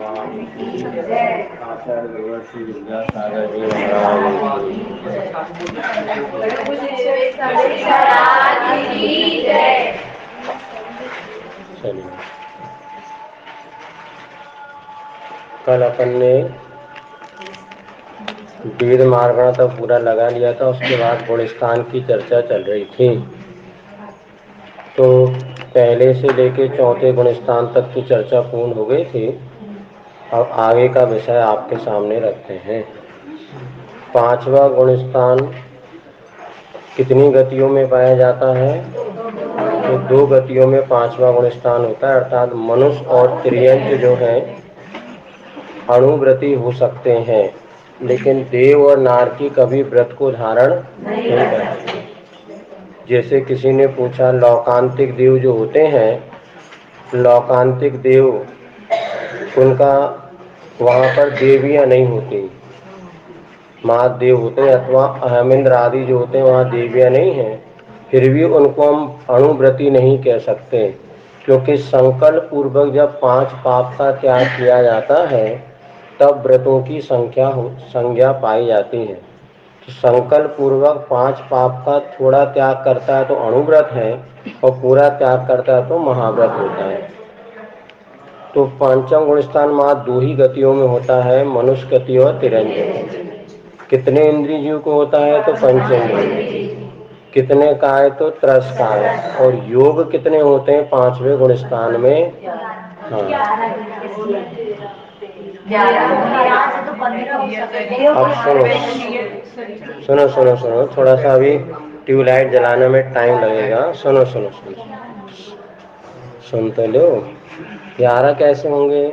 आचार्य देवर्षि विद्यासागर जी महाराज की जय। चलिए, कल अपन ने वेद मार्गण तक पूरा लगा लिया था। उसके बाद गुणस्थान की चर्चा चल रही थी। तो पहले से लेके चौथे गुणस्थान तक की चर्चा पूर्ण हो गई थी। अब आगे का विषय आपके सामने रखते हैं। पांचवा गुणस्थान कितनी गतियों में पाया जाता है? तो दो गतियों में पांचवा गुणस्थान होता है, अर्थात मनुष्य और त्रियंच जो है अणुव्रती हो सकते हैं, लेकिन देव और नारकी कभी व्रत को धारण नहीं करते। जैसे किसी ने पूछा, लौकांतिक देव जो होते हैं, लौकांतिक देव उनका वहाँ पर देवियाँ नहीं होती, महादेव होते हैं, अथवा अहमिंद्र आदि जो होते हैं वहाँ देवियाँ नहीं हैं। फिर भी उनको हम अणुव्रती नहीं कह सकते, क्योंकि संकल्प पूर्वक जब 5 पाप का त्याग किया जाता है तब व्रतों की संज्ञा पाई जाती है। तो संकल्प पूर्वक 5 पाप का थोड़ा त्याग करता है तो अणुव्रत है, और पूरा त्याग करता है तो महाव्रत होता है। तो पांचम गुणस्थान मात्र 2 ही गतियों में होता है, मनुष्य गति और तिरंजन। कितने इंद्रिय जीव को होता है? तो पंचेंद्रिय। कितने का है? तो त्रस का है। और योग कितने होते हैं पांचवें गुणस्थान में? हाँ, अब सुनो सुनो सुनो, थोड़ा सा अभी ट्यूबलाइट जलाने में टाइम लगेगा। सुनो सुनो सुनो, सुन तो लो। 11 कैसे होंगे?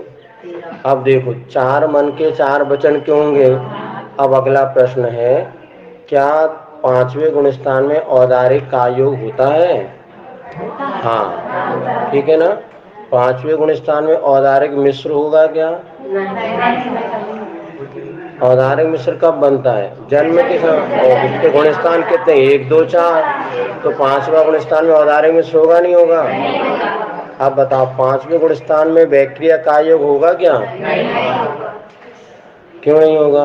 अब देखो, 4 मन के 4 वचन क्यों होंगे? अब अगला प्रश्न है, क्या पांचवें गुणस्थान में औदारिक का योग होता है? हाँ, ठीक है ना। पांचवें गुणस्थान में औदारिक मिश्र होगा क्या? औदारिक मिश्र कब बनता है? जन्म के समय। इसके गुणस्थान कितने? 1 2 4। तो पांचवा गुणस्थान में औदारिक मिश्र होगा नहीं होगा? अब बताओ, पांचवें गुणस्थान में बैक्टीरिया का योग होगा क्या? क्यों नहीं होगा?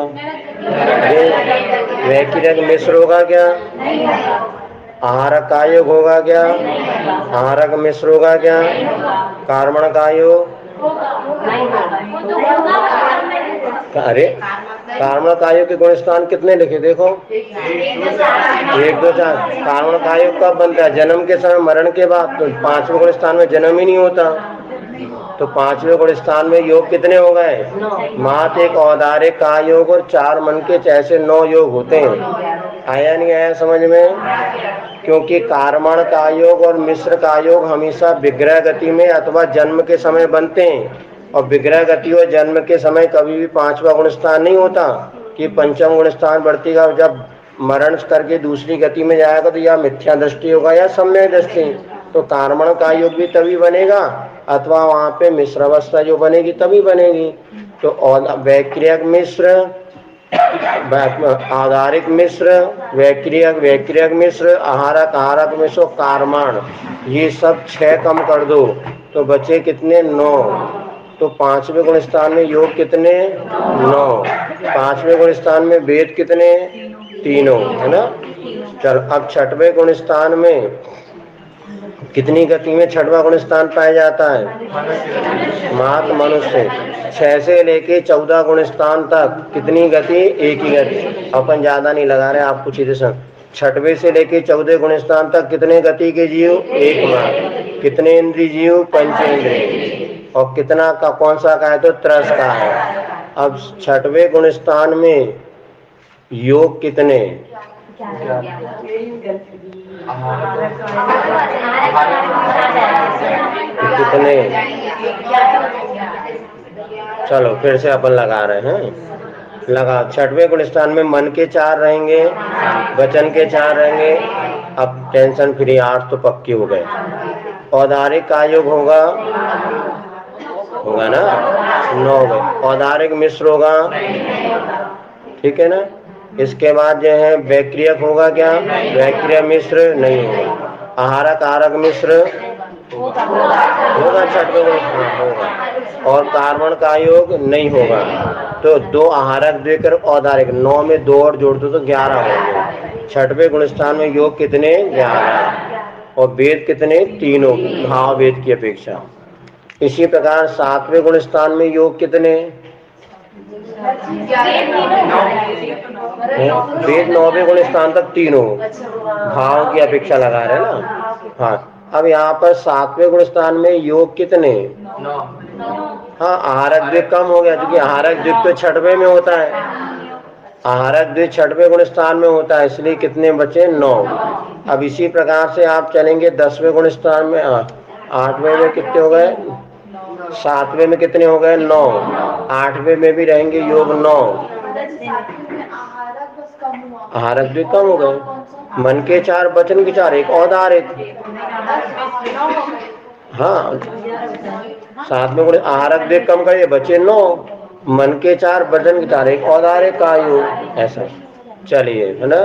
बैक्टीरिया मिश्र होगा क्या? आहारक का योग होगा क्या? आहारक मिश्र होगा क्या? कार्बन का योग? अरे, कार्बन का योग के गुणस्थान कितने लिखे देखो? 1 2 4। कार्बन का योग कब बनता है? जन्म के समय, मरण के बाद। तो पांचवें गुणस्थान में जन्म ही नहीं होता। तो पांचवें गुणस्थान में योग कितने हो गए? मात्र एक औदारिक का योग और 4 मन के ऐसे 9 योग होते हैं। आया नहीं आया समझ में? क्योंकि कार्बन का योग और मिश्र का योग हमेशा विग्रह गति में अथवा जन्म के समय बनते हैं, और विग्रह गति और जन्म के समय कभी भी पांचवा गुणस्थान नहीं होता कि पंचम गुणस्थान बढ़ती का जब मरण करके दूसरी गति में जाएगा तो या मिथ्या दृष्टि होगा या सम्यक दृष्टि। तो कार्बन का योग भी तभी बनेगा, अथवा वहाँ पे मिश्रावस्था जो बनेगी तभी बनेगी। तो वैक्रियक मिश्र, आधारिक मिश्र, वैक्रियक मिश्र, आहारक मिश्र, कार्बन, ये सब 6 कम कर दो तो बचे कितने? 9। तो पांचवें गुणस्थान में योग कितने? 9। पांचवें गुणस्थान में वेद कितने? 3, है ना। चल, अब छठवें गुणस्थान में कितनी गति में छठवां गुणस्थान पाया जाता है? मात्र मनुष्य। 6 से लेके 14 गुणस्थान तक कितनी गति? एक ही गति। अपन ज्यादा नहीं लगा रहे, आपको सीधे समझ। छठवें से लेके 14 गुणस्थान तक कितने गति के जीव? एक मात्र। कितने इंद्रिय जीव? पंचेंद्रिय। और कितना का कौन सा का है? तो त्रस का है। अब छठवें गुणस्थान में योग कितने? कितने? चलो फिर से अपन लगा रहे हैं, लगा। छठवें गुणस्थान में मन के 4 रहेंगे, वचन के 4 रहेंगे। अब टेंशन फ्री, 8 तो पक्के हो गए। औदारिक का योग होगा ना? 9 हो गए। औदारिक मिश्र होगा, ठीक है ना। इसके बाद जो है बैक्टीरिया होगा क्या? बैक्टीरिया मिश्र नहीं होगा। आहारक मिश्र होगा छठवें गुणस्थान होगा। और कार्बन का योग नहीं होगा। तो 2 आहारक देकर औदारिक 9 में 2 और जोड़ दो तो 11 होंगे। छठवें गुणस्थान में योग कितने? 11। और वेद कितने? तीनों भाव वेद की अपेक्षा। इसी प्रकार 7वें गुणस्थान में योग कितने? वेद 9वें गुणस्थान तक तीनों भाव की अपेक्षा लगा रहे ना। हाँ, अब यहाँ पर 7वें गुणस्थान में योग कितने? हाँ, आहारक द्विक कम हो गया क्योंकि आहारक द्विक तो 6वें में होता है। आहारक द्विक 6वें गुणस्थान में होता है, इसलिए कितने बचे? 9। अब इसी प्रकार से आप चलेंगे 10वें गुणस्थान में। 8वें में कितने हो गए? 7वें में कितने हो गए? 9। 8वें में भी रहेंगे योग 9। आहारक द्विक कम हो गए। मन के 4, वचन के 4, एक औदारिक। हाँ, 7वें गुण आहारक द्विक कम करिए, बचे 9। मन के 4, वचन के 4, एक औदारिक का योग। ऐसा चलिए, है ना?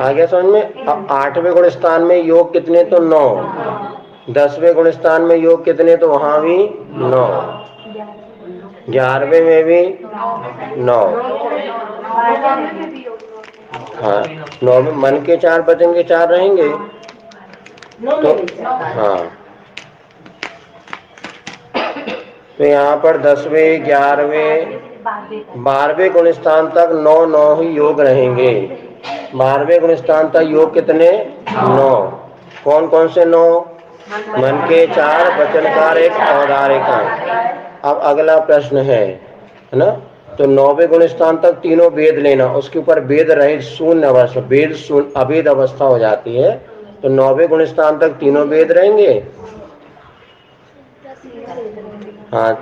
आगे समझ में। 8वें गुणस्थान में योग कितने? तो 9। 10वें गुणस्थान में योग कितने? तो वहां भी 9। 11वें में भी 9। हाँ, 9 में मन के 4, वचन के 4 रहेंगे तो हाँ। तो यहाँ पर 10वें, 11वें, 12वें गुणस्थान तक 9 9 ही योग रहेंगे। 12वें गुणस्थान तक योग कितने? 9। कौन कौन से 9? मन के 4, वचन का 1, औदारिक का। अब अगला प्रश्न है ना? तो 9वें गुणस्थान तक तीनों वेद लेना, उसके ऊपर वेद रहित शून्य अवस्था, वेद शून्य अभेद अवस्था हो जाती है। तो 9वें गुणस्थान तक तीनों वेद रहेंगे। हाँ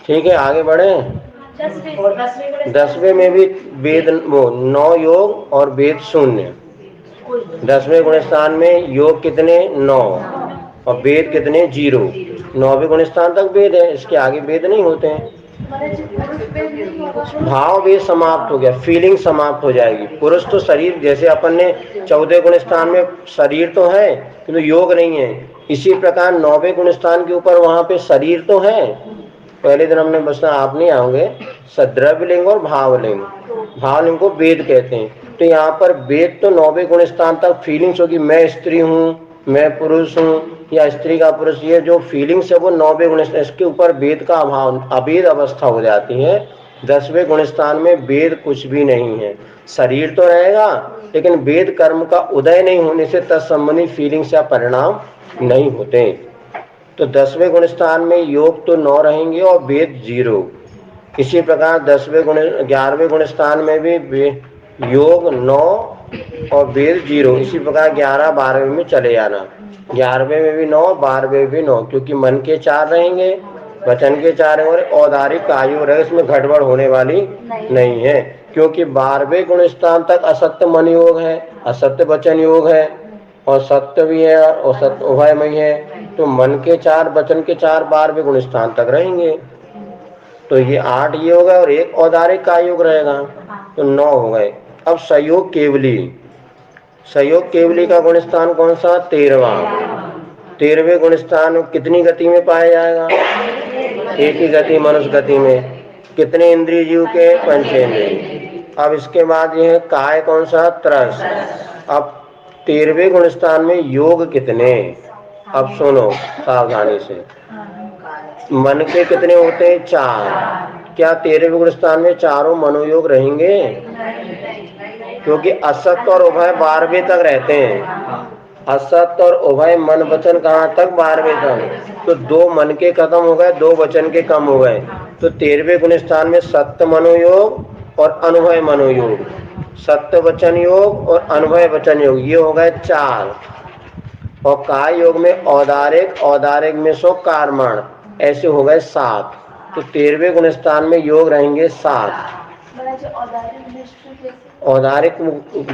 ठीक है, आगे बढ़े। 10वें में भी वेद, वो 9 योग और वेद शून्य। 10वें गुणस्थान में योग कितने? 9 और वेद कितने? 0। 9वें गुणस्थान तक वेद है, इसके आगे वेद नहीं होते हैं। भाव वेद समाप्त हो गया, फीलिंग समाप्त हो जाएगी। पुरुष तो शरीर, जैसे अपन ने 14 गुणस्थान में शरीर तो है किंतु योग नहीं है, इसी प्रकार 9वें गुणस्थान के ऊपर वहां पे शरीर तो है। पहले दिन हमने बस, आप नहीं आओगे, सद्रव्यलिंग और भावलिंग। भावलिंग को वेद कहते हैं। तो यहाँ पर वेद तो 9वें गुणस्थान तक फीलिंग्स होगी, मैं स्त्री हूँ, मैं पुरुष हूँ, या स्त्री का पुरुष, ये जो फीलिंग्स है वो 9वें गुणस्थान, इसके ऊपर वेद का अभाव, अभेद अवस्था हो जाती है। 10वें गुणस्थान में वेद कुछ भी नहीं है, शरीर तो रहेगा लेकिन वेद कर्म का उदय नहीं होने से तत्संबंधी फीलिंग्स या परिणाम नहीं होते। तो 10वें गुणस्थान में योग तो 9 रहेंगे और वेद 0। इसी प्रकार 11वें गुणस्थान में भी योग 9 और वेद 0। इसी प्रकार 11, 12वें में चले जाना। 11वें में भी 9, 12वें भी 9, क्योंकि मन के 4 रहेंगे, वचन के 4 और औदारिक आयु रहे, इसमें गड़बड़ होने वाली नहीं है। क्योंकि 12वें गुणस्थान तक असत्य मन योग है, असत्य वचन योग है, और सत्य भी है और सत्य उभयमय है। तो मन के 4, वचन के 4 12वें गुणस्थान तक रहेंगे। तो ये 8 ये हो गए और एक औदारिक का योग रहेगा, तो 9 हो गए। अब संयोग केवली, संयोग केवली का गुणस्थान कौन सा? 13वां। 13वें गुणस्थान कितनी गति में पाया जाएगा? एक ही गति, मनुष्य गति में। कितने इंद्रिय जीव के? पंचेंद्रिय। अब इसके बाद ये है काय कौन सा? त्रस। अब 13वें गुणस्थान में योग कितने? अब सुनो सावधानी से। मन के कितने होते हैं? 4। क्या 13वें गुणस्थान में चारों मनोयोग रहेंगे? क्योंकि असत्य और उभय 12वें तक रहते हैं। असत्य और उभय मन वचन कहाँ तक? 12वें तक। तो 2 मन के खत्म हो गए, 2 वचन के कम हो गए। तो 13वें गुणस्थान में सत्य मनोयोग और अनुभय मनोयोग, सत्य वचन योग और अनुभय वचन योग, ये हो गए 4। और काय योग में औदारिक, औदारिक में सो कार्मण, ऐसे हो गए 7। तो 13वें गुणस्थान में योग रहेंगे 7। औदारिक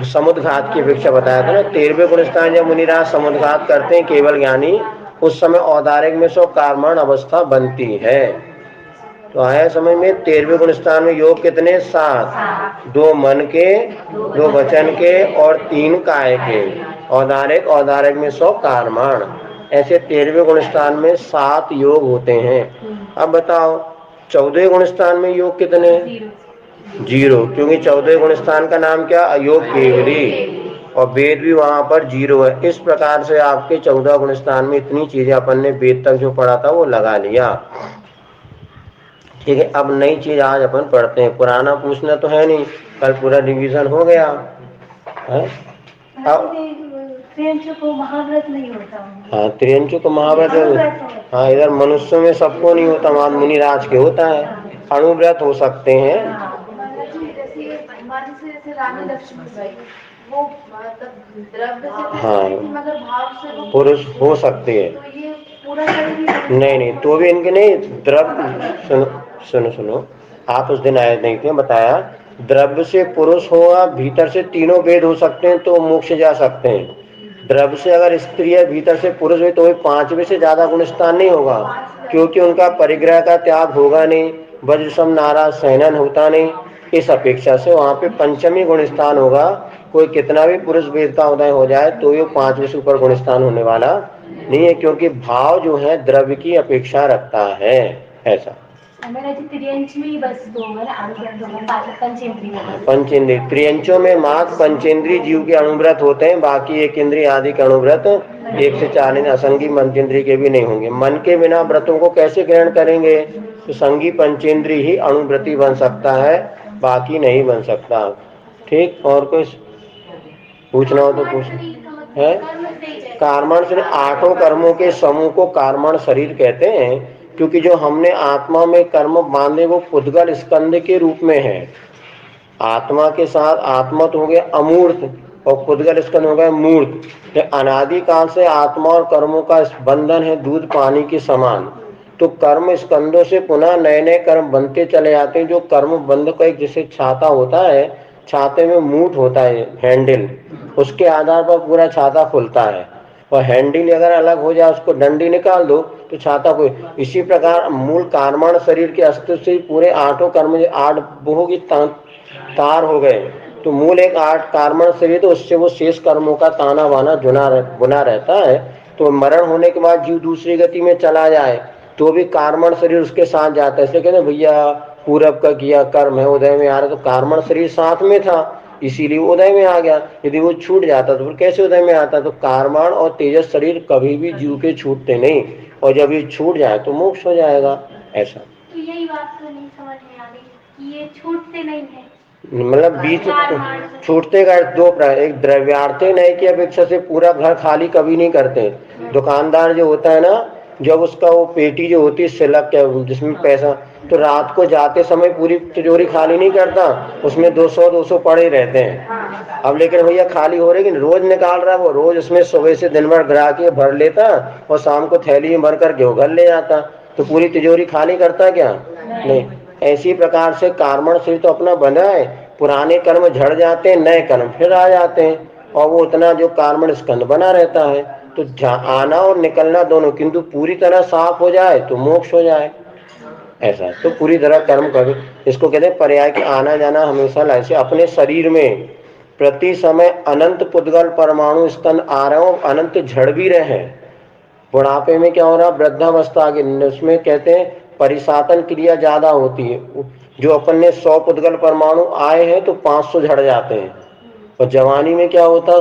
समुद्घात की अपेक्षा बताया था ना। 13वें गुणस्थान जब मुनिराज समुद्घात करते हैं केवल ज्ञानी, उस समय औदारिक में सो कार्मण अवस्था बनती है। तो आया समझ में। 13वें गुणस्थान में योग कितने? 7। 2 मन के, 2 वचन के और 3 काय के। औदारिक, औदारिक में सो कार्मण। ऐसे 13वें गुण स्थान में 7 योग होते हैं। अब बताओ 14वें गुण स्थान में योग कितने? 0, क्योंकि 14वें गुण स्थान का नाम क्या? अयोग केवली, और वेद भी वहां पर 0 है। इस प्रकार से आपके 14 गुण स्थान में इतनी चीजें अपन ने वेद तक जो पढ़ा था वो लगा लिया। ठीक है, अब नई चीज आज अपन पढ़ते हैं। पुराना पूछना तो है नहीं, कल पूरा रिवीजन हो गया है। अब त्रियंचु महाव्रत नहीं होता। हाँ, त्रियंचु को महाव्रत, हाँ इधर मनुष्यों में सबको नहीं होता, वहां मुनिराज के होता है। अणुव्रत हो सकते हैं। जैसे रानी लक्ष्मी वो मतलब द्रव्य से हाँ, मगर भाव से वो पुरुष हो सकते हैं। तो ये पूरा नहीं, तो भी इनके नहीं द्रव्य। सुनो, आप उस दिन आए नहीं थे, बताया द्रव्य से पुरुष होगा, भीतर से तीनों वेद हो सकते हैं तो मोक्ष जा सकते हैं। द्रव्य से अगर स्त्री है, भीतर से पुरुष है, तो 5वें से ज्यादा गुणस्थान नहीं होगा, क्योंकि उनका परिग्रह का त्याग होगा नहीं, वज्र सम नाराज सहनन होता नहीं। इस अपेक्षा से वहां पे 5वीं गुणस्थान होगा। कोई कितना भी पुरुष वेद का उदय हो जाए तो ये 5वें से ऊपर गुणस्थान होने वाला नहीं है, क्योंकि भाव जो है द्रव्य की अपेक्षा रखता है। ऐसा पंचेंद्रिय त्रियंचों में मात्र पंचेंद्रिय जीव के अणुव्रत होते हैं, बाकी एक इंद्रिय आदि के अणुव्रत 1 से 4 असंगी पंचेंद्रिय के भी नहीं होंगे। मन के बिना व्रतों को कैसे ग्रहण करेंगे? तो संगी पंचेंद्रिय ही अणुव्रती बन सकता है, बाकी नहीं बन सकता। ठीक, और कुछ पूछना हो तो पूछ है। कार्मण शरीर 8 कर्मों के समूह को कार्मण शरीर कहते हैं, क्योंकि जो हमने आत्मा में कर्म बांधे वो पुद्गल स्कंद के रूप में है। आत्मा के साथ आत्मा तो हो गया अमूर्त और पुद्गल स्कंद हो गया मूर्त। अनादिकाल से आत्मा और कर्मों का बंधन है दूध पानी के समान। तो कर्म स्कंदों से पुनः नए नए कर्म बनते चले जाते हैं। जो कर्म बंध का एक जैसे छाता होता है, छाते में मूठ होता है हैंडल, उसके आधार पर पूरा छाता खुलता है, और हैंडल अगर अलग हो जाए उसको डंडी निकाल दो तो छाता को। इसी प्रकार मूल कार्मण शरीर के अस्तित्व से पूरे 8 कर्म 8 वो की तार हो गए। तो मूल एक 8 कार्मण शरीर, तो उससे वो शेष कर्मों का ताना बाना बुना रहता है। तो मरण होने के बाद जीव दूसरी गति में चला जाए तो भी कार्मण शरीर उसके साथ जाता है। इसलिए कहते हैं भैया पूरब का किया कर्म है उदय में आ रहा, तो कार्मण शरीर साथ में था इसीलिए उदय में आ गया। यदि वो छूट जाता तो फिर कैसे उदय में आता? तो कार्मण और तेजस शरीर कभी भी जीव के छूटते नहीं, और जब ये छूट जाए तो मोक्ष हो जाएगा। ऐसा तो यही बात तो नहीं समझ में आ रही कि ये छूटते नहीं है, मतलब बीच छूटते का 2 प्रकार, एक द्रव्यार्थे नहीं की अपेक्षा से पूरा घर खाली कभी नहीं करते। दुकानदार जो होता है ना, जब उसका वो पेटी जो होती है सिलक जिसमें पैसा, तो रात को जाते समय पूरी तिजोरी खाली नहीं करता, उसमें 200 पड़े रहते हैं। अब लेकिन भैया खाली हो रही, रोज निकाल रहा है वो, रोज उसमें सुबह से दिन भर ग्राहक भर लेता और शाम को थैली में भर कर घर ले जाता, तो पूरी तिजोरी खाली करता क्या? नहीं। ऐसी प्रकार से कार्मण शरीर तो अपना बना है, पुराने कर्म झड़ जाते हैं, नए कर्म फिर आ जाते हैं, और वो उतना जो कार्मण स्कंद बना रहता है। तो आना और निकलना दोनों, किंतु पूरी तरह साफ हो जाए तो मोक्ष हो जाए। ऐसा तो पूरी तरह कर्म कर, इसको कहते हैं पर्याय कि आना जाना हमेशा ऐसे अपने शरीर में प्रति समय अनंत पुद्गल परमाणु स्कंद आ रहे हो, अनंत झड़ भी रहे हैं। बुढ़ापे में क्या हो रहा, वृद्धावस्था आगे, उसमें कहते हैं परिसातन क्रिया ज्यादा होती है। जो अपन ने 100 पुद्गल परमाणु आए हैं तो 500 झड़ जाते हैं, और जवानी में क्या होता,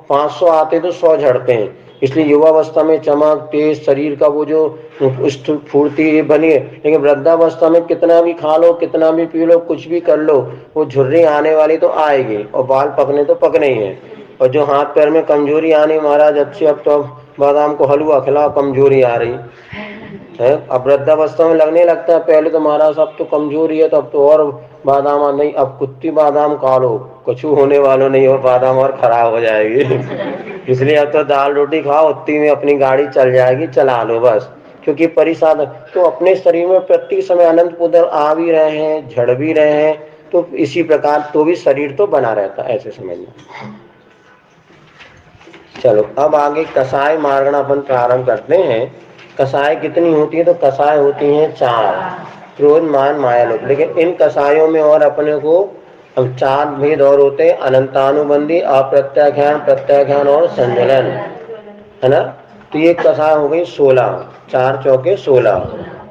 500 आते तो 100 झड़ते हैं। इसलिए युवावस्था में चमक तेज शरीर का वो जो फूर्ति बनी है, लेकिन वृद्धावस्था में कितना भी खा लो, कितना भी पी लो, कुछ भी कर लो, वो झुर्री आने वाली तो आएगी, और बाल पकने तो पकने ही है। और जो हाथ पैर में कमजोरी आने, महाराज अच्छे अब तो बादाम को हलवा खिलाओ कमजोरी आ रही है। अब वृद्धावस्था में लगने लगता है, पहले तो महाराज अब तो कमजोरी है तो अब तो और बादाम नहीं, अब कुत्ती बादाम खा लो कुछ होने वालों नहीं, और बादाम और खराब हो जाएगी। इसलिए अब तो दाल रोटी खाओ, उतनी में अपनी गाड़ी चल जाएगी, चला लो बस, क्योंकि परिसाधन तो अपने शरीर में प्रति समय अनंत पुदर आ भी रहे हैं, झड़ भी रहे हैं, तो इसी प्रकार तो भी शरीर तो बना रहता है, ऐसे समझना। चलो अब आगे कसाय मार्गण अपन प्रारंभ करते हैं। कसाय कितनी होती है? तो कसाय होती हैं 4, क्रोध मान माया लोभ। लेकिन इन कसायों में और अपने को अब 4 भेद और होते हैं, अनंतानुबंधी, अप्रत्याख्यान, प्रत्याख्यान और संजलन, है ना। तो ये कसाय हो गई 16, 4 चौके 16।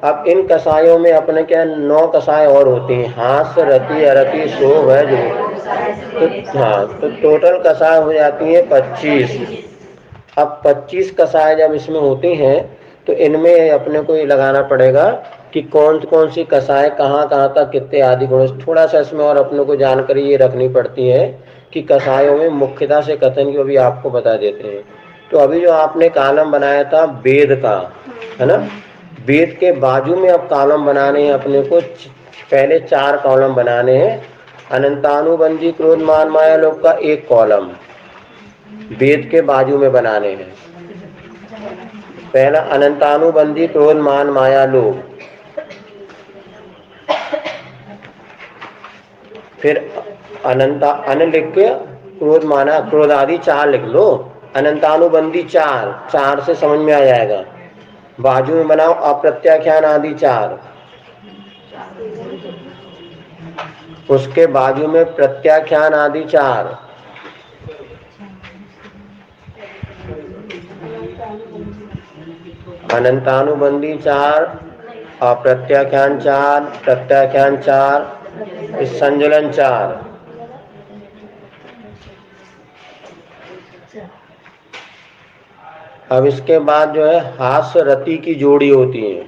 अब इन कसायों में अपने क्या 9 कसाय और होती हैं, हास रति अरति सो भय जो। तो हाँ, तो टोटल कसाय हो जाती है 25। अब 25 कसाय जब इसमें होती हैं तो इनमें अपने को ये लगाना पड़ेगा कि कौन कौन सी कसाय कहाँ कहाँ तक कितने आदि गुण। थोड़ा सा इसमें और अपने को जानकारी ये रखनी पड़ती है कि कसायों में मुख्यता से कथन की अभी आपको बता देते हैं। तो अभी जो आपने कॉलम बनाया था वेद का, है ना, वेद के बाजू में अब कॉलम बनाने हैं अपने को। पहले 4 कॉलम बनाने हैं। अनंतानुबंधी क्रोध मान माया लोक का एक कॉलम वेद के बाजू में बनाने हैं। पहला अनंतानुबंधी क्रोध मान माया लोक, फिर अनंता अन लिख के क्रोध माना क्रोध आदि 4 लिख लो। अनंतानुबंधी 4, 4 से समझ में आ जाएगा। बाजू में बनाओ अप्रत्याख्यान आदि 4, उसके बाजू में प्रत्याख्यान आदि 4, अनंतानुबंधी 4, अप्रत्याख्यान 4, प्रत्याख्यान 4, संजुलन 4। अब इसके बाद जो है हास्य रति की जोड़ी होती है।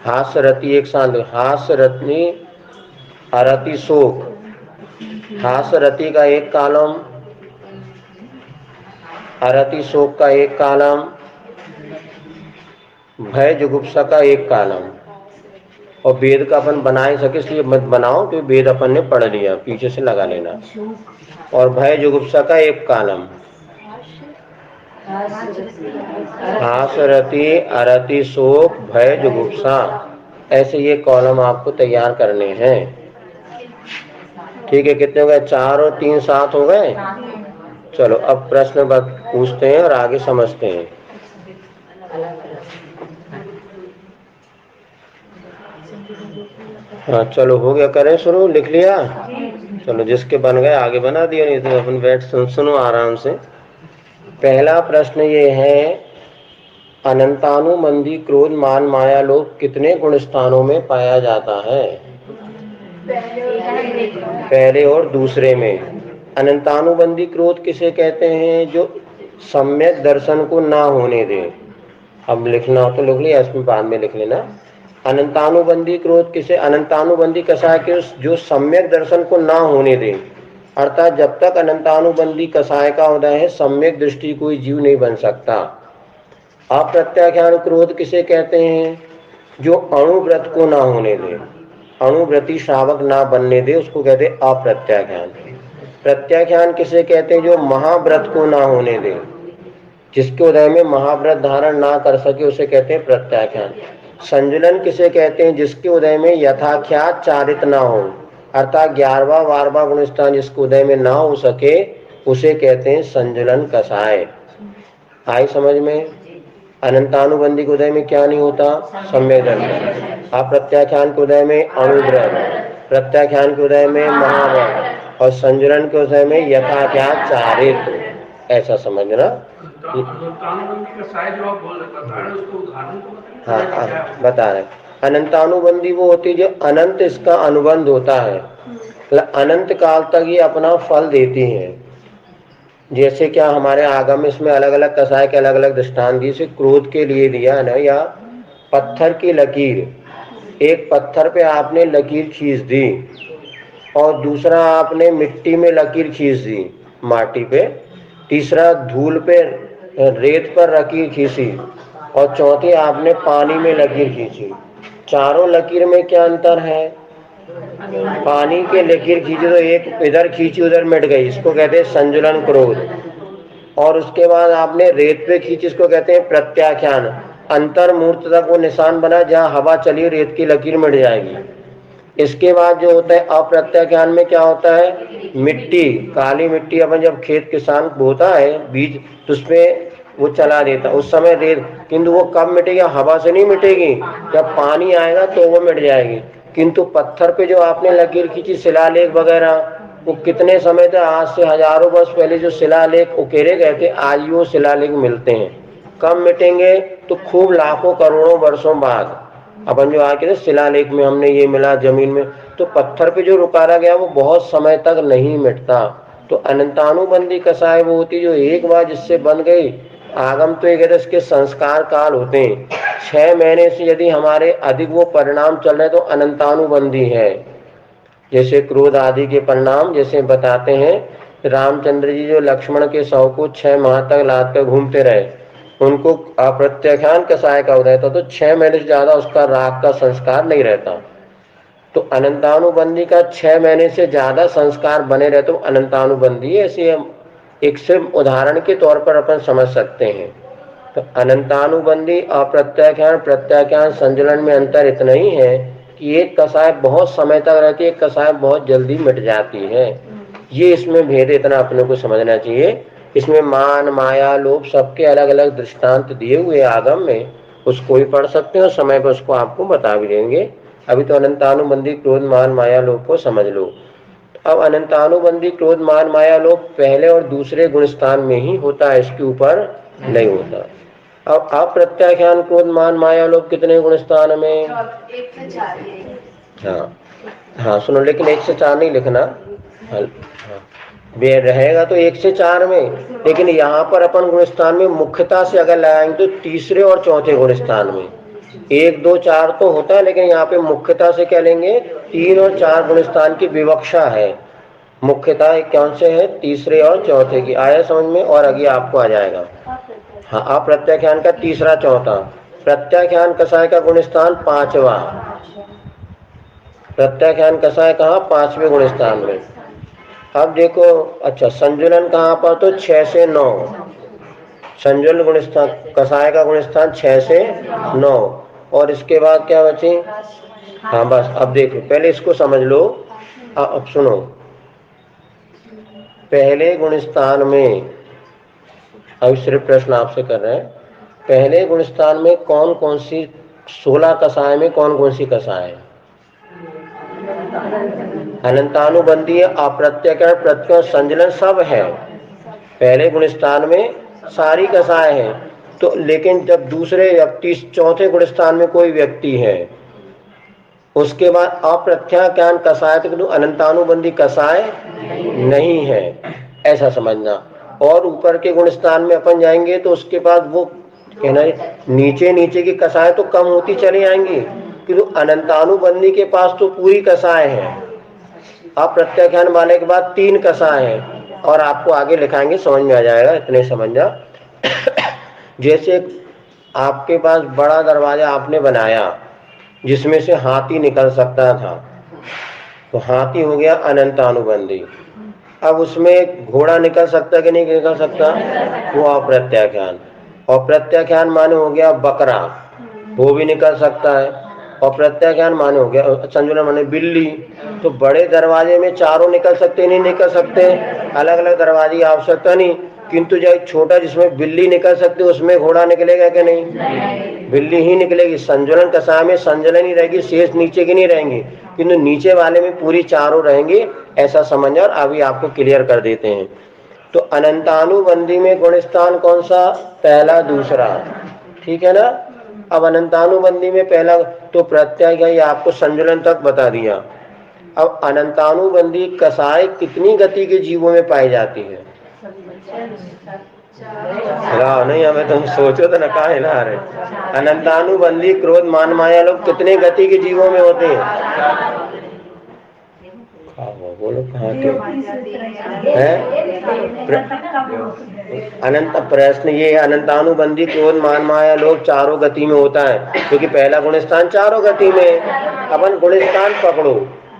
हास्य रति एक साथ, हास्य रति अरति शोक। हास्य रति का एक कॉलम, अरति शोक का एक कॉलम, भय जुगुप्सा का एक कॉलम। और वेद का अपन बना ही सके इसलिए मत बनाओ, तो वेद अपन ने पढ़ लिया, पीछे से लगा लेना। और भय जुगुप्सा का एक कॉलम, हास रति अरति शोक भय जुगुप्सा, ऐसे ये कॉलम आपको तैयार करने हैं। ठीक है, कितने हो गए? 4 और 3 7 हो गए। चलो अब प्रश्न पूछते हैं और आगे समझते हैं। हाँ चलो हो गया, करें शुरू। लिख लिया? चलो जिसके बन गए आगे बना दिया, नहीं तो अपन बैठ सुनो आराम से। पहला प्रश्न ये है, अनंतानुबंधी क्रोध मान माया लोभ कितने गुण स्थानों में पाया जाता है? पहले और दूसरे में। अनंतानुबंधी क्रोध किसे कहते हैं? जो सम्यक दर्शन को ना होने दे। अब लिखना हो तो लिख लिया, इसमें बाद में लिख लेना। अनंतानुबंधी क्रोध किसे, अनंतानुबंधी कसाय के जो सम्यक दर्शन को ना होने दे, अर्थात जब तक अनंतानुबंधी कसाय का उदय है सम्यक दृष्टि कोई जीव नहीं बन सकता। अप्रत्याख्यान क्रोध किसे कहते हैं? जो अणुव्रत को ना होने दे, अणुव्रती श्रावक ना बनने दे, उसको कहते हैं अप्रत्याख्यान। प्रत्याख्यान किसे कहते हैं? जो महाव्रत को ना होने दे, जिसके उदय में महाव्रत धारण ना कर सके, उसे कहते हैं प्रत्याख्यान। संजुलन किसे कहते हैं? जिसके उदय में यथाख्यात चारित ना हो, अर्थात 11वां 12वां गुण स्थान जिसके उदय में ना हो सके, उसे कहते हैं संजुलन कसाय। आई समझ में? अनंतानुबंधी के उदय में क्या नहीं होता? सम्यक दर्शन। अप्रत्याख्यान के उदय में अणुव्रत, प्रत्याख्यान के उदय में महाव्रत, और संजुलन के उदय में यथाख्यात चारित। ऐसा समझना। हाँ बता रहे, अनंतानुबंधी वो होती है जो अनंत इसका अनुबंध होता है, अनंत काल तक ये अपना फल देती हैं। जैसे क्या हमारे आगम में इसमें अलग अलग कसाय के अलग अलग दृष्टांत दिए। जैसे क्रोध के लिए दिया है ना, या पत्थर की लकीर, एक पत्थर पे आपने लकीर खींच दी, और दूसरा आपने मिट्टी में लकीर खींच दी माटी पे, तीसरा धूल पे रेत पर लकीर खींची, और चौथी आपने पानी में लकीर खींची। चारों लकीर में क्या अंतर है? पानी के लकीर खींची तो एक इधर खींची उधर मिट गई, इसको कहते हैं संजुलन क्रोध। और उसके बाद आपने रेत पे खींची, इसको कहते हैं प्रत्याख्यान। अंतर मूर्त तक वो निशान बना, जहाँ हवा चली रेत की लकीर मिट जाएगी। इसके बाद जो होता है अप्रत्याख्यान में क्या होता है? मिट्टी, काली मिट्टी अपन जब खेत किसान बोता है बीज, तो उसमें वो चला देता, उस समय रेत, किंतु वो कब मिटेगी? हवा से नहीं मिटेगी, जब पानी आएगा तो वो मिट जाएगी। किंतु पत्थर पे जो आपने लकीर खींची, शिलालेख वगैरह, वो कितने समय तक, आज से हजारों वर्ष पहले जो शिलालेख उकेरे गए थे, आज वो शिलालेख मिलते हैं। कब मिटेंगे? तो खूब लाखों करोड़ों वर्षों बाद। अपन जो आके शिलालेख में हमने ये मिला जमीन में, तो पत्थर पे जो उतारा गया वो बहुत समय तक नहीं मिटता। तो अनंतानुबंधी कसाय वो होती जो एक बार जिससे बन गई। आगम तो एक इसके संस्कार काल होते हैं, 6 महीने से यदि हमारे अधिक वो परिणाम चल रहे तो अनंतानुबंधी है। जैसे क्रोध आदि के परिणाम जैसे बताते हैं, रामचंद्र जी जो लक्ष्मण के शव को 6 माह तक लाद कर घूमते रहे, उनको अप्रत्याख्यान कसाय का उदय था, तो 6 महीने से ज्यादा उसका राग का संस्कार नहीं रहता। तो अनंतानुबंधी का 6 महीने से ज्यादा संस्कार बने रहे तो अनंतानुबंधी। ऐसे हम एक सिर्फ उदाहरण के तौर पर अपन समझ सकते हैं। तो अनंतानुबंधी अप्रत्याख्यान प्रत्याख्यान संजलन में अंतर इतना ही है कि एक कसाय बहुत समय तक रहती है, एक कसाय बहुत जल्दी मिट जाती है। ये इसमें भेद इतना अपने को समझना चाहिए। इसमें मान माया लोभ सबके अलग अलग दृष्टांत दिए हुए आगम में, उसको ही पढ़ सकते हैं और समय पर उसको आपको बता भी देंगे। अभी तो अनंतानुबंधी क्रोध मान माया लोभ को समझ लो। अब अनंतानुबंधी क्रोध मान माया लोभ पहले और दूसरे गुण स्थान में ही होता है, इसके ऊपर नहीं होता। अब अप्रत्याख्यान क्रोध मान माया लोभ कितने गुण स्थान में? 1 से 4। हाँ हाँ सुनो, लेकिन 1 से 4 नहीं लिखना। हाँ, रहेगा तो 1 से 4 में, लेकिन यहाँ पर अपन गुण स्थान में मुख्यता से अगर लगाएंगे तो तीसरे और चौथे गुण स्थान में 1 2 4 तो होता है, लेकिन यहाँ पे मुख्यता से क्या लेंगे? 3 और 4 गुण स्थान की विवक्षा है। मुख्यता कौन से है? तीसरे और चौथे की। आया समझ में? और आगे आपको आ जाएगा। हाँ, अप्रत्याख्यान का तीसरा चौथा। प्रत्याख्यान कसाय का गुण स्थान 5वां। प्रत्याख्यान कसाय कहाँ? 5वें गुण स्थान में। अब देखो, अच्छा संजुलन कहाँ पर? तो 6 से 9। संजुलन गुण स्थान कसाय का गुण स्थान 6 से 9। और इसके बाद क्या बचे? हाँ बस, अब देखो पहले इसको समझ लो। अब सुनो, पहले गुण स्थान में, अब सिर्फ प्रश्न आपसे कर रहे हैं, पहले गुण स्थान में कौन कौन सी 16 कसाय में कौन कौन सी कसाय है? अनंतानुबंधी अप्रत्याख्यान प्रत्याख्यान संजलन सब है पहले गुण स्थान में, सारी कसाय है। तो लेकिन जब दूसरे या चौथे गुण स्थान में कोई व्यक्ति है, उसके बाद अप्रत्याख्यान कसाय, तो अनंतानुबंधी कसाय नहीं है, ऐसा समझना। और ऊपर के गुण स्थान में अपन जाएंगे तो उसके बाद वो कहना नीचे नीचे की कसाय तो कम होती चली आएंगी, किंतु अनंतानुबंधी के पास तो पूरी कसाय है। अप्रत्याख्यान वाले के बाद 3 कसाय है, और आपको आगे लिखाएंगे समझ में आ जाएगा, इतने समझना। जैसे आपके पास बड़ा दरवाजा आपने बनाया जिसमें से हाथी निकल सकता था, तो हाथी हो गया अनंतानुबंधी। अब उसमें घोड़ा निकल सकता कि नहीं निकल सकता? वो अप्रत्याख्यान। और प्रत्याख्यान माने हो गया बकरा, वो भी निकल सकता है। और प्रत्याख्यान माने हो गया संजुलन माने बिल्ली। तो बड़े दरवाजे में चारों निकल सकते नहीं निकल सकते, अलग अलग दरवाजे की आवश्यकता नहीं। किंतु जो छोटा जिसमें बिल्ली निकल सकती है उसमें घोड़ा निकलेगा कि नहीं? बिल्ली ही निकलेगी। संजुलन कसाय में संजुलन ही रहेगी, शेष नीचे की नहीं रहेंगी, किंतु नीचे वाले में पूरी चारों रहेंगी, ऐसा समझ। और अभी आपको क्लियर कर देते हैं। तो अनंतानुबंधी में गुण स्थान कौन सा? पहला दूसरा, ठीक है ना। अब अनंतानुबंधी में पहला तो प्रत्याख्यान आपको संजुलन तक बता दिया। अब अनंतानुबंधी कसाय कितनी गति के जीवों में पाई जाती है? नहीं, हमें तुम सोचो तो न कहा हिला रहे। अनंतानुबंधी क्रोध मान माया लोग कितने गति के जीवों में होते हैं? बोलो कहाँ के है? अनंत प्रश्न ये अनंतानुबंधी क्रोध मान माया लोग चारों गति में होता है, क्योंकि पहला गुण स्थान चारों गति में। अपन गुण स्थान पकड़ो,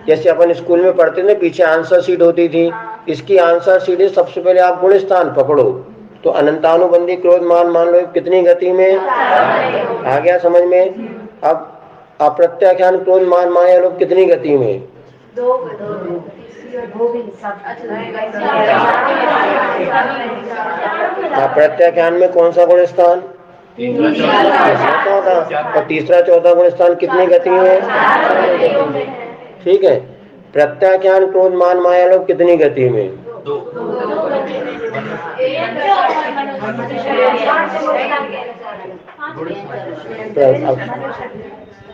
जैसे अपन स्कूल में पढ़ते थे पीछे आंसर शीट होती थी, इसकी आंसर शीट है, सबसे पहले आप गुण स्थान पकड़ो। तो अनंतानुबंधी क्रोध मान लो कितनी गति में? आ गया समझ में? अब अप्रत्याख्यान क्रोध मान माया लोग कितनी गति में? प्रत्याख्यान में कौन सा गुण स्थान? चौथा। और तीसरा चौथा गुण स्थान कितनी गति में? ठीक है। प्रत्याख्यान क्रोध मान माया लोग कितनी गति में?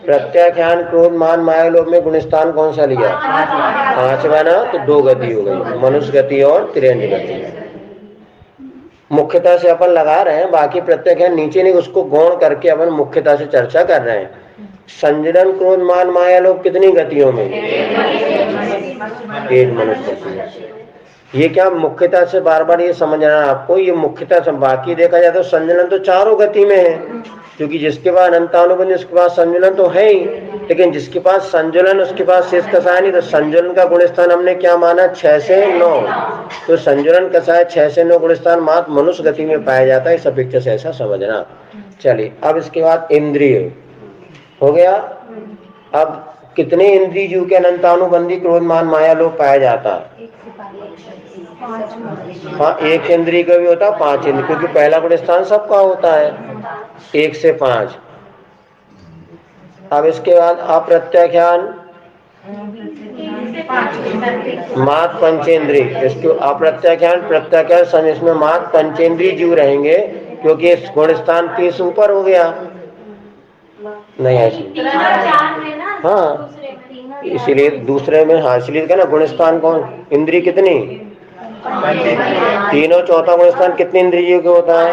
प्रत्याख्यान, क्रोध, मान, माया, लोभ में गुणस्थान कौन सा लिया? पांचवा ना, तो दो गति हो गई, मनुष्य गति और तिर्यंत गति। मुख्यता से अपन लगा रहे हैं, बाकी प्रत्याख्यान नीचे नहीं, उसको गौण करके अपन मुख्यता से चर्चा कर रहे हैं। संजलन, क्रोध, मान, माया, लोभ कितनी गतियों में? एक मनुष्य गति। ये क्या मुख्यता से बार बार ये समझना है आपको, ये मुख्यता से। बाकी देखा जाए तो संजलन तो चारों गति में है, क्योंकि जिसके पास अनंतानुबंध उसके पास संजुलन तो है ही, लेकिन जिसके पास संजुलन उसके पास शेष कसाय नहीं। तो संजुलन का गुणस्थान हमने क्या माना? 6 से 9। तो संजुलन कसाय 6 से 9 गुणस्थान मात्र मनुष्य गति में पाया जाता है, इस अपेक्षा से ऐसा समझना। चलिए, अब इसके बाद इंद्रिय हो गया। अब कितने इंद्रिय जीव के अनंतानुबंधी क्रोध, मान, माया, लोभ पाया जाता है? हाँ, एक इंद्रिय का भी होता है, 5 इंद्रिय, क्योंकि पहला गुणस्थान सबका होता है 1 से 5। अब इसके बाद अप्रत्याख्यान मात्र पंचेंद्रिय। इसके अप्रत्याख्यान, प्रत्याख्यान समय इसमें मात्र पंचेंद्रिय जीव रहेंगे, क्योंकि इस गुणस्थान 30 ऊपर हो गया नहीं ऐसे। हाँ, इसीलिए दूसरे में, हाँ इसलिए क्या ना, गुणस्थान कौन? इंद्रिय कितनी? तीनों। चौथा गुणस्थान कितने इंद्रियों के होता है?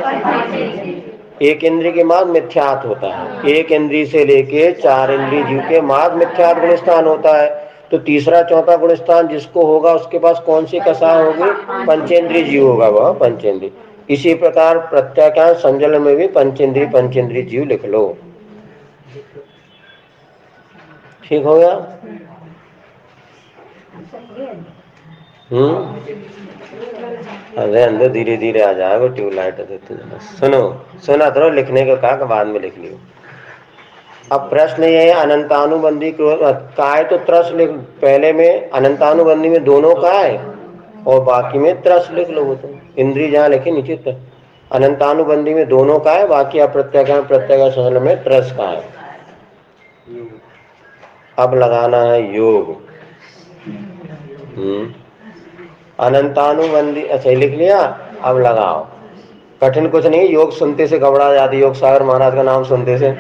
एक इंद्रिय के बाद मिथ्यात होता है। एक इंद्रिय से लेके 4 इंद्रिय जीव के बाद मिथ्यात गुणस्थान होता है। तो तीसरा चौथा गुणस्थान जिसको होगा उसके पास कौन सी कसाय होगी? पंचेंद्रिय जीव होगा, वह पंचेंद्रिय। इसी प्रकार प्रत्याख्यान संजलन में भी पंचेंद्रिय जीव लिख लो। ठीक हो गया? अरे अंदर धीरे धीरे आ जाएगा, ट्यूबलाइट देते जाना। सुना तो लिखने को कहा, बाद में लिख लियो। अब प्रश्न ये है, अनंतानुबंधी क्रोध काय तो त्रस लिख, पहले में अनंतानुबंधी में दोनों काय और बाकी में त्रस लिख लो। तो इंद्रिय जहाँ लिखे नीचे तक, अनंतानुबंधी में दोनों का है, बाकी अप्रत्याख्यान प्रत्याख्यान संजलन में त्रस का है। अब लगाना है योग। अनंतानुबंधी, अच्छा लिख लिया। अब लगाओ, कठिन कुछ नहीं, योग सुनते से घबरा जाती। योग सागर महाराज का नाम सुनते से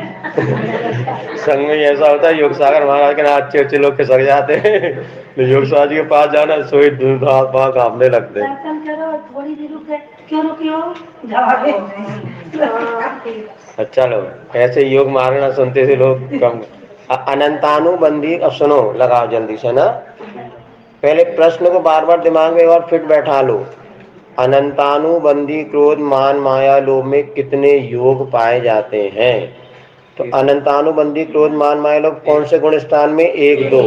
संग में ऐसा होता है, योग सागर महाराज के नाम अच्छे अच्छे लोग खिसक जाते हैं। तो योग सागर के पास जाना, सोई कांपने लगते हैं। अच्छा लो, ऐसे योग मारना सुनते से लोग कम। अनंतानुबंधी, अब सुनो, लगाओ जल्दी से ना। पहले प्रश्न को बार बार दिमाग में और फिट बैठा लो। अनंतानुबंधी क्रोध, मान, माया, लोभ में कितने योग पाए जाते हैं? तो अनंतानुबंधी क्रोध, मान, माया, लोभ कौन से गुण स्थान में? 1 2।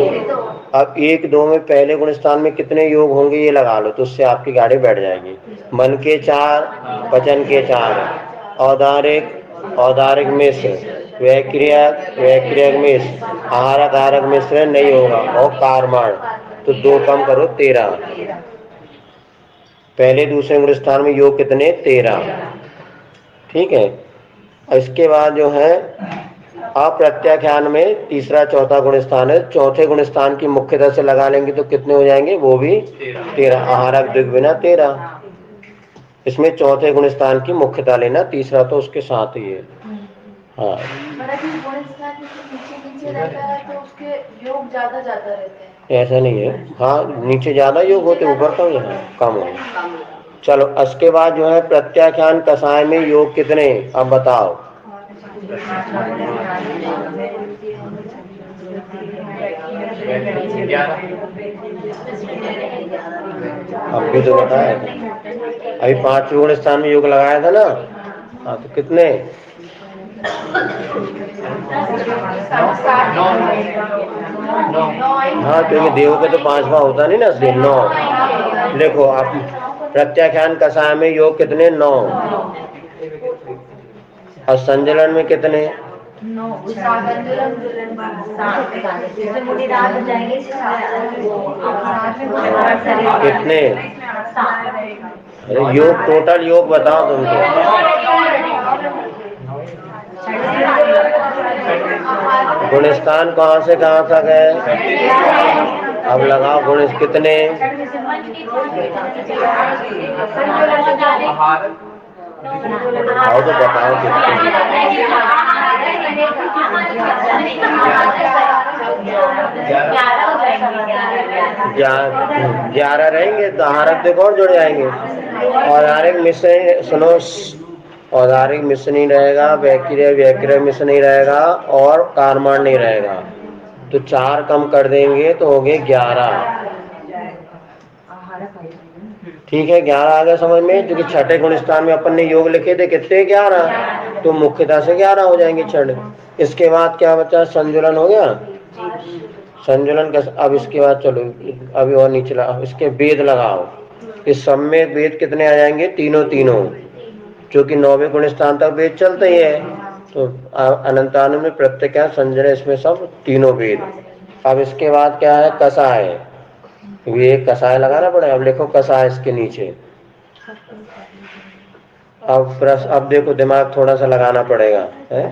अब 1 2 में पहले गुण स्थान में कितने योग होंगे ये लगा लो, तो उससे आपकी गाड़ी बैठ जाएगी। मन के 4, वचन के 4, औदारिक मिश्र, वैक्रियक मिश्र, आहारक मिश्र नहीं होगा, और कार्मण, तो 2 कम करो 13। पहले दूसरे गुण स्थान में योग कितने? 13। ठीक है। इसके बाद जो है अप्रत्याख्यान में तीसरा चौथा गुण स्थान है। चौथे गुण स्थान की मुख्यता से लगा लेंगे तो कितने हो जाएंगे? वो भी 13। आहारक दिग्विना 13। इसमें चौथे गुण स्थान की मुख्यता लेना, तीसरा तो उसके साथ ही है। हाँ, ऐसा नहीं है। हाँ, नीचे ज्यादा योग होते, ऊपर कम हो। चलो, इसके बाद जो है प्रत्याख्यान कसाय में योग कितने? अब बताओ। अब भी तो बताया, अभी 5 गुण स्थान में योग लगाया था ना। हाँ, तो कितने? हाँ, क्योंकि देव का तो 5वां होता नहीं ना, 9। देखो आप, प्रत्याख्यान कसाय में योग कितने? 9। और संजलन में कितने? कितने? अरे योग, टोटल योग बताओ तुमको। गुणस्थान कहाँ से कहाँ तक है? अब लगाओ गुण कितने? आओ तो बताओ कितने? 11 रहेंगे तो आहारक देखो और जुड़ जाएंगे। औदारिक मिश्र सुनो, औदारिक मिश्र नहीं रहेगा, व्याक्रिय व्याक्रिय मिश्र नहीं रहेगा और कारमान नहीं रहेगा, तो 4 कम कर देंगे तो हो गए 11। ठीक है, 11 आ गया समझ में, क्योंकि छठे गुण स्थान में अपन ने योग लिखे थे कितने? 11, तो मुख्यता से 11 हो जाएंगे छठ। इसके बाद क्या बचा? संजुलन हो गया। संजुलन का अब इसके बाद चलो अभी और नीचे अब इसके वेद लगाओ। इस सब में वेद कितने आ जाएंगे? तीनों तीनों, क्योंकि 9वें गुण स्थान तक वेद चलते ही है। तो अनंतानु में प्रत्यय संजय, इसमें सब तीनों वेद। अब इसके बाद क्या है? कसाय। ये कसाय लगाना पड़ेगा। अब लिखो कसाय इसके नीचे। अब देखो दिमाग थोड़ा सा लगाना पड़ेगा है?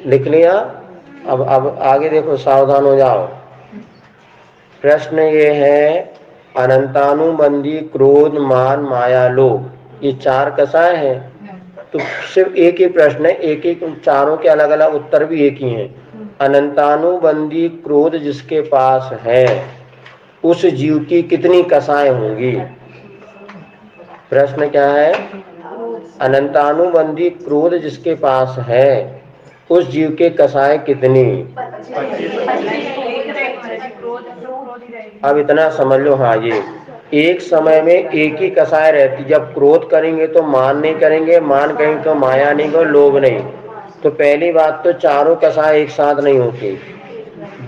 लिख लिया। अब आगे देखो, सावधान हो जाओ। प्रश्न ये है, अनंतानुबंधी क्रोध मान माया लोभ, ये 4 कसाय है। तो सिर्फ एक ही प्रश्न है, एक ही, चारों के अलग अलग उत्तर भी एक ही हैं। अनंतानुबंधी क्रोध जिसके पास है उस जीव की कितनी कसाएं होंगी? प्रश्न क्या है? अनंतानुबंधी क्रोध जिसके पास है उस जीव के कसाएं कितनी? अब इतना समझ लो। हाँ, ये एक समय में एक ही कसाय रहती। जब क्रोध करेंगे तो मान नहीं करेंगे, मान करेंगे तो माया नहीं और लोभ नहीं। तो पहली बात तो चारों कसाय एक साथ नहीं होती।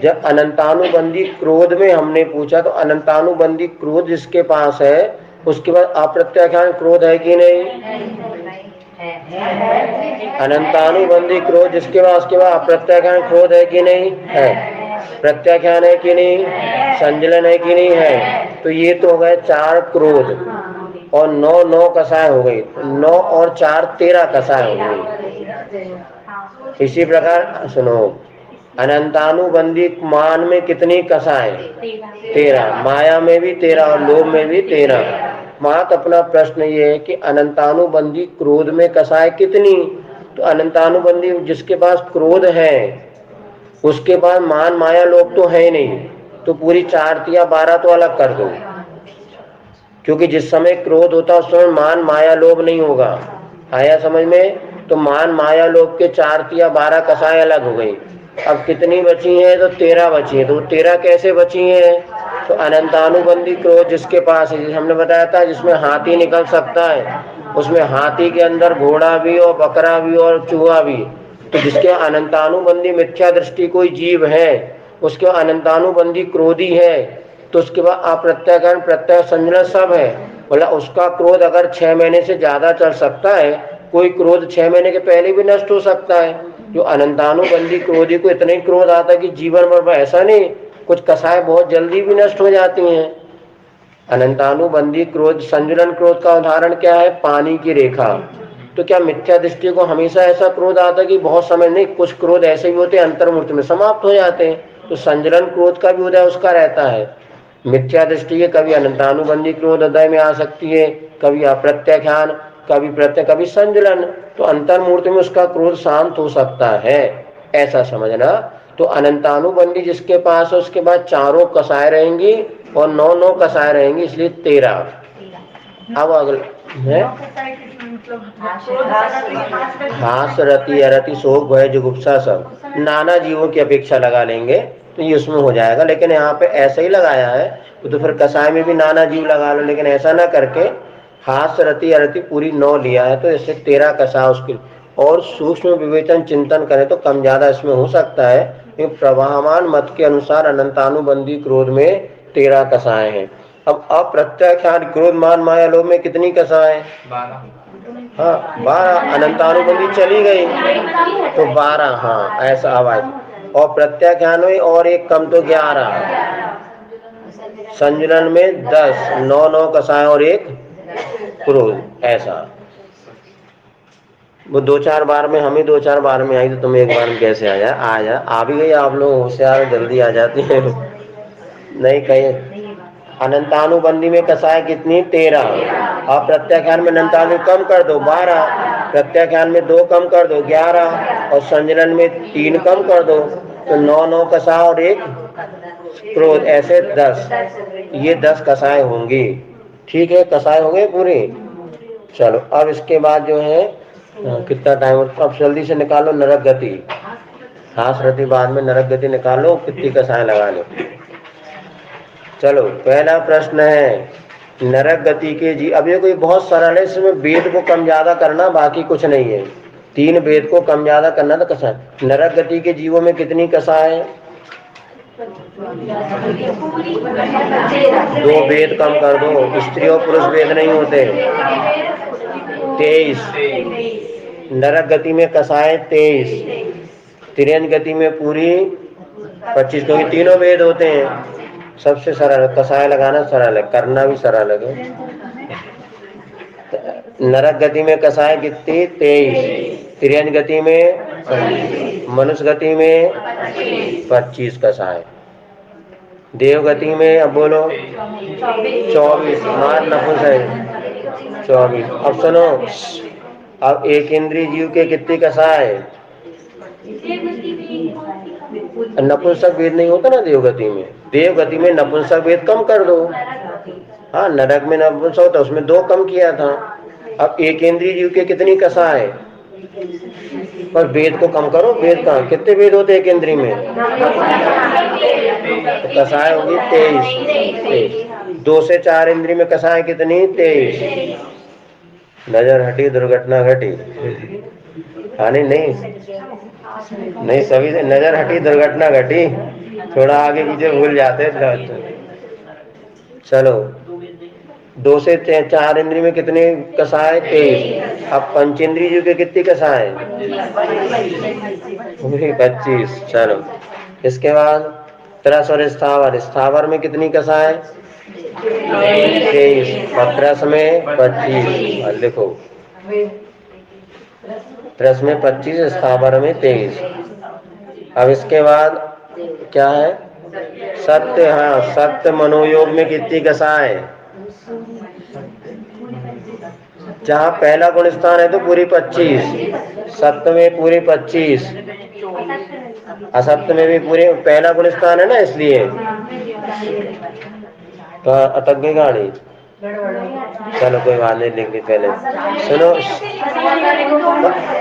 जब अनंतानुबंधी क्रोध में हमने पूछा तो अनंतानुबंधी क्रोध जिसके पास है उसके बाद अप्रत्याख्यान क्रोध है कि नहीं? अनंतानुबंधी क्रोध जिसके पास, के बाद अप्रत्याख्यान क्रोध है कि नहीं? है। प्रत्याख्यान है कि नहीं? संजलन है कि नहीं? है। तो ये तो हो गए 4 क्रोध और 9 कसाय हो गई। 9 और 4 13 कसाय हो गई। इसी प्रकार सुनो, अनंतानुबंधी मान में कितनी कसाएं? 13। माया में भी 13 और लोभ में भी 13। मात अपना प्रश्न ये है कि अनंतानुबंधी क्रोध में कसाएं कितनी? तो अनंतानुबंधी जिसके पास क्रोध है उसके पास मान माया लोभ तो है ही नहीं, तो पूरी 4 या 12 तो अलग कर दो, क्योंकि जिस समय क्रोध होता है उस समय मान माया लोभ नहीं होगा। आया समझ में? तो मान माया लोभ के 4 या 12 कसाएं अलग हो गई। अब कितनी बची हैं? तो 13 बची हैं। तो 13 कैसे बची हैं? तो अनंतानुबंधी क्रोध जिसके पास है, हमने बताया था जिसमें हाथी निकल सकता है, उसमें हाथी के अंदर घोड़ा भी और बकरा भी और चूहा भी। तो जिसके अनंतानुबंधी मिथ्या दृष्टि कोई जीव है उसके अनंतानुबंधी क्रोधी है, तो उसके बाद अप्रत्याख्यान प्रत्यय संजन सब है। बोला उसका क्रोध अगर 6 महीने से ज्यादा चल सकता है, कोई क्रोध 6 महीने के पहले भी नष्ट हो सकता है। जो अनंतानुबंधी क्रोधी को इतना ही क्रोध आता है कि जीवन भर, ऐसा नहीं, कुछ कसाएं बहुत जल्दी भी नष्ट हो जाती हैं। अनंतानुबंधी क्रोध, संजुलन क्रोध का उदाहरण क्या है? पानी की रेखा। तो क्या मिथ्या दृष्टि को हमेशा ऐसा क्रोध आता है कि बहुत समय नहीं, कुछ क्रोध ऐसे भी होते हैं अंतर्मूर्ति में समाप्त हो जाते हैं। तो संजुलन क्रोध का भी उदय उसका रहता है। मिथ्या दृष्टि के कभी अनंतानुबंधी क्रोध हृदय में आ सकती है, कभी अप्रत्याख्यान, कभी प्रत्यय, कभी संजुलन। तो अंतर्मूर्ति में उसका क्रोध शांत हो सकता है, ऐसा समझना। तो अनंतानुबंधी जिसके पास है उसके बाद 4 कसाएं रहेंगी और 9 कसाएं रहेंगी, इसलिए 13। अब अगले है हास रति अरति शोक भय जुगुप्सा, सब नाना जीवों की अपेक्षा लगा लेंगे तो ये उसमें हो जाएगा। लेकिन यहाँ पे ऐसा ही लगाया है तो फिर कसाय में भी नाना जीव लगा लो, लेकिन ऐसा ना करके हास रति अरति पूरी 9 लिया है तो इससे 13 कसाय उसके। और सूक्ष्म विवेचन चिंतन करें तो कम ज्यादा इसमें हो सकता है, क्योंकि प्रवाहमान मत के अनुसार अनंतानुबंधी क्रोध में 13 कसाएं हैं। अब अप्रत्याख्यान क्रोध मान माया लोभ में कितनी कसाएं? 12। हाँ 12। अनंतानुबंधी चली गई तो 12। हाँ ऐसा आवाज। और प्रत्याख्यान में और एक कम तो 11। संजुलन में 10। 9 कसाएं और एक क्रोध, ऐसा। वो 2-4 बार में, हम ही 2-4 बार में आई तो तुम एक बार में कैसे आ भी गई। आप लोग होशियार, जल्दी आ जाती हैं। नहीं कहीं अनंतानुबंधी में कसाय कितनी 13, और प्रत्याख्यान में अनंतानु कम कर दो 12, प्रत्याख्यान में 2 कम कर दो 11, और संजनन में 3 कम कर दो तो 9 कसा और 1 क्रोध, ऐसे 10। ये 10 कसाय होंगी। ठीक है, कसाय हो गए पूरी। चलो अब इसके बाद जो है कितना टाइम, अब जल्दी से निकालो नरक गति। हास रति बाद में नरक गति निकालो, कितनी कसाय लगा लो। चलो पहला प्रश्न है नरक गति के जी। अब ये कोई बहुत सरल है, इसमें वेद को कम ज्यादा करना, बाकी कुछ नहीं है। 3 वेद को कम ज्यादा करना तो कसा है। नरक गति के जीवों में कितनी कसा है? 2 वेद कम कर दो, स्त्री और पुरुष वेद नहीं होते। 23 नरक गति में कसाय 23, तिर्यन गति में पूरी 25, क्योंकि तीनों वेद होते हैं। सबसे सरल कसाय लगाना, सरल है, करना भी सरल है। नरक गति में कसाय कितनी 23, तिर्यन गति में, मनुष्य गति में 25 कसाय, देव गति में अब बोलो 24, मार नपुंसक 24। अब सुनो, अब एक इंद्रिय जीव के कितनी कसाय? नपुंसक वेद नहीं होता ना देवगति में। देवगति में नपुंसक वेद कम कर दो। हाँ, नरक में नपुंसक होता, उसमें 2 कम किया था। अब एक इंद्रिय जीव के कितनी कसाय? पर वेद को कम करो, वेद का कितने वेद होते एक इंद्रिय में? तो कसाय होगी 23। 2 से 4 इंद्रिय में कसाय कितनी? 23। नजर हटी दुर्घटना घटी। हानि नहीं सभी से नजर हटी दुर्घटना घटी, थोड़ा आगे पीछे भूल जाते। चलो 2 से 4 इंद्रिय में कितने कसाय? 23। अब पंचेंद्रिय जीव के कितनी कसाय? 25। चलो इसके बाद त्रस और स्थावर। स्थावर में कितनी कसाय? 23, और त्रस में 25। और लिखो त्रस में 25, स्थावर में 23। अब इसके बाद क्या है? सत्य। हाँ, सत्य मनोयोग में कितनी कसाय? जहाँ पहला गुण स्थान है तो पूरी 25, सत्य में पूरी 25, असत्य में भी पूरे। पहला गुण स्थान है ना, इसलिए तो अटक गई गाड़ी। चलो कोई बात नहीं, लिख दी पहले। सुनो,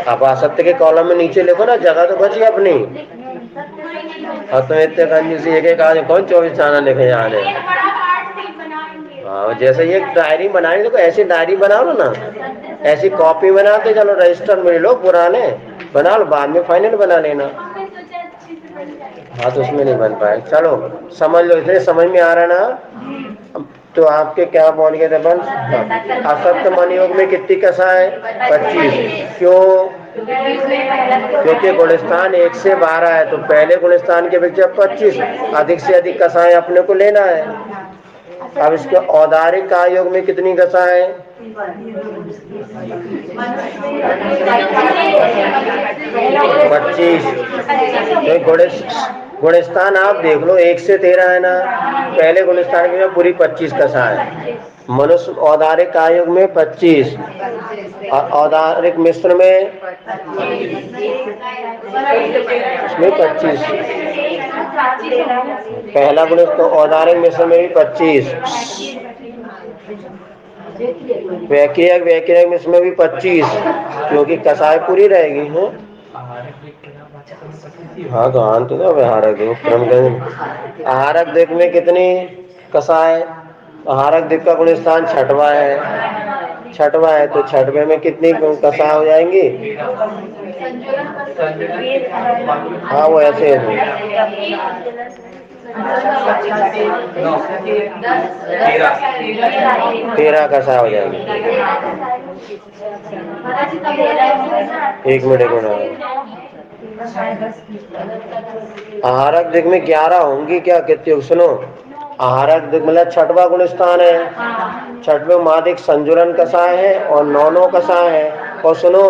अब असत्य के कॉलम में नीचे लिखो ना, जगह तो बची अपनी। और तुम इतने कंजूसी एक आज कौन 24 चाना लिखे जाने। हाँ, जैसे ये डायरी बनानी, देखो ऐसी डायरी बनाओ ना, ऐसी कॉपी बनाते चलो, रजिस्टर मिल लो पुराने बना लो, बाद में फाइनल बना लेना। हाँ तो उसमें नहीं बन पाए। चलो समझ लो, इतने समझ में आ रहा ना। तो आपके क्या बोल गए थे अपन? असत्य मनयोग में कितनी कसाय? 25। क्यों? क्योंकि गुणस्थान 1 से 12 है, तो पहले गुणस्थान के पीछे 25, अधिक से अधिक कसाय अपने को लेना है। अब इसके औदारिक कायोग में कितनी कसाय? 25। तो गुणस्थान आप देख लो, 1 से 13 है ना, पहले गुणस्थान में पूरी 25 कसाय। मनुष्य औदारिक कायोग में 25, और औदारिक मिश्र में 25। पहला गुण तो औदारिक मिश्र में भी 25, वैक्रियक मिश्र में भी 25, क्योंकि कसाय पूरी रहेगी है। हाँ तो हाँ तो आहारक दिक्, आहारक दिक् में कितनी कसाय? आहारक दिक् का गुण स्थान 6वां है, 6वां है, तो 6वें में कितनी कसाय हो जाएंगी? हाँ वो ऐसे है, 13 कसाय हो जाएंगी। 1 मिनट। आहारक दिक् में 11 होंगी क्या? कितनी? सुनो, आहारक दिक् मतलब 6वां गुण स्थान है, 6वें मादिक संजुलन कसाय है और 9 कसाय है। और सुनो,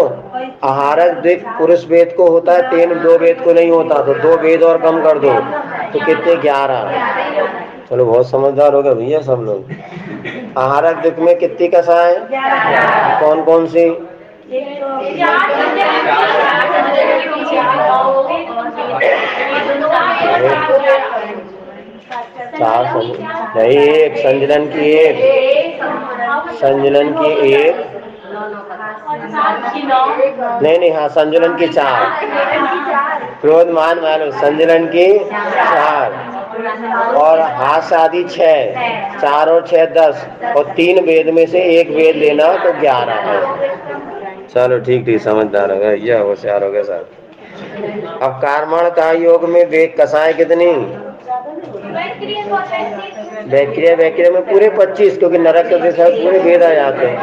आहारक दिक पुरुष वेद को होता है, 3 2 वेद को नहीं होता, तो 2 वेद और कम कर दो तो कितने 11। चलो बहुत समझदार हो गए भैया सब लोग। आहारक दिक में कितनी कसाएं, कौन कौन सी? चार नहीं, एक संजलन की, एक संजलन की, एक नहीं, हाँ संजलन की 4, क्रोध मान मानो संजलन की 4, और हास आदि 6, 4 और 6 10, और 3 वेद में से एक वेद लेना तो 11 है। चलो ठीक ठीक, समझदार हो गए, यह होशियार हो गए सर। अब कर्मण का योग में वेद कसाएं कितनी? बैक्रिया में पूरे 25, क्योंकि नरक के साथ पूरे वेद आ जाते हैं।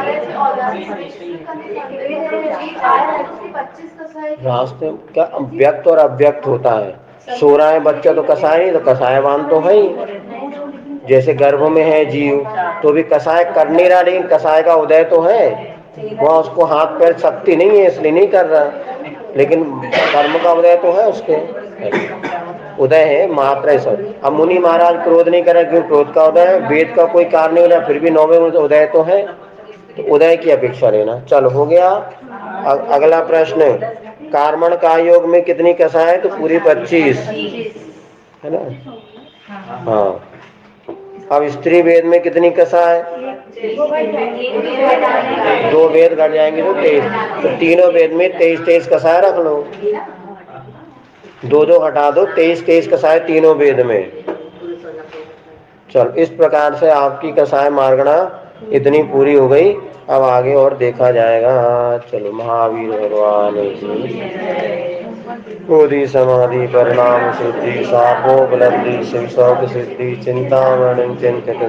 रास्ते क्या व्यक्त और अव्यक्त होता है। 16 बच्चा तो कसाय नहीं, तो कसायवान तो है ही। जैसे गर्भ में है जीव तो भी कसाय कर नहीं रहा, लेकिन कसाय का उदय तो है, वहाँ उसको हाथ पैर शक्ति नहीं है इसलिए नहीं कर रहा, लेकिन कर्म का उदय तो है, उसके उदय है मात्र सब। अब मुनि महाराज क्रोध नहीं कर रहे, क्यों? क्रोध का उदय है, वेद का कोई कार्य नहीं हो रहा, फिर भी 9वें उदय तो है, तो उदय की अपेक्षा लेना। चलो हो गया। अगला प्रश्न, कर्मण का योग में कितनी कसाएं? तो पूरी 25 है ना। हाँ, अब स्त्री वेद में कितनी कसाएं? 2 वेद घट जाएंगे तो 23, तो तीनों वेद में 23 कसाएं रख लो, 2 हटा दो, 23 कसाएं तीनों वेद में। चल, इस प्रकार से आपकी कसाय मार्गणा इतनी पूरी हो गई। अब आगे और देखा जाएगा। चलो, महावीर भगवान बोधि समाधि परिणाम सिद्धि सापोपलब्धि शिव शौक सिद्धि चिंतामणि चिंतित